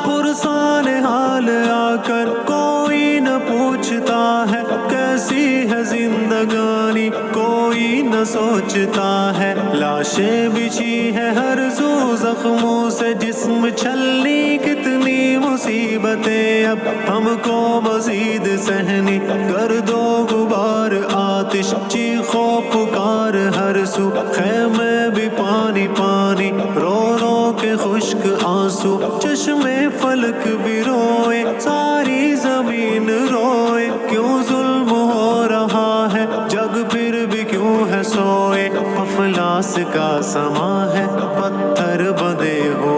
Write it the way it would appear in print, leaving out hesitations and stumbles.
پرسان حال آ کر کوئی نہ پوچھتا ہے کیسی ہے زندگانی، کوئی نہ سوچتا ہے۔ لاشیں بچھی ہے ہر سو زخموں سے جسم چھلنی، کتنی مصیبتیں اب ہم کو مزید سہنی۔ گرد و غبار آتش چیخو پکار ہر سو، خیمے بھی پانی پانی رو رو کے خشک آنسو۔ چشمے فلک بھی روئے، ساری زمین روئے، کیوں ظلم ہو رہا ہے جگ پھر بھی کیوں ہے سوئے۔ افلاس کا سما ہے، پتھر بندھے ہو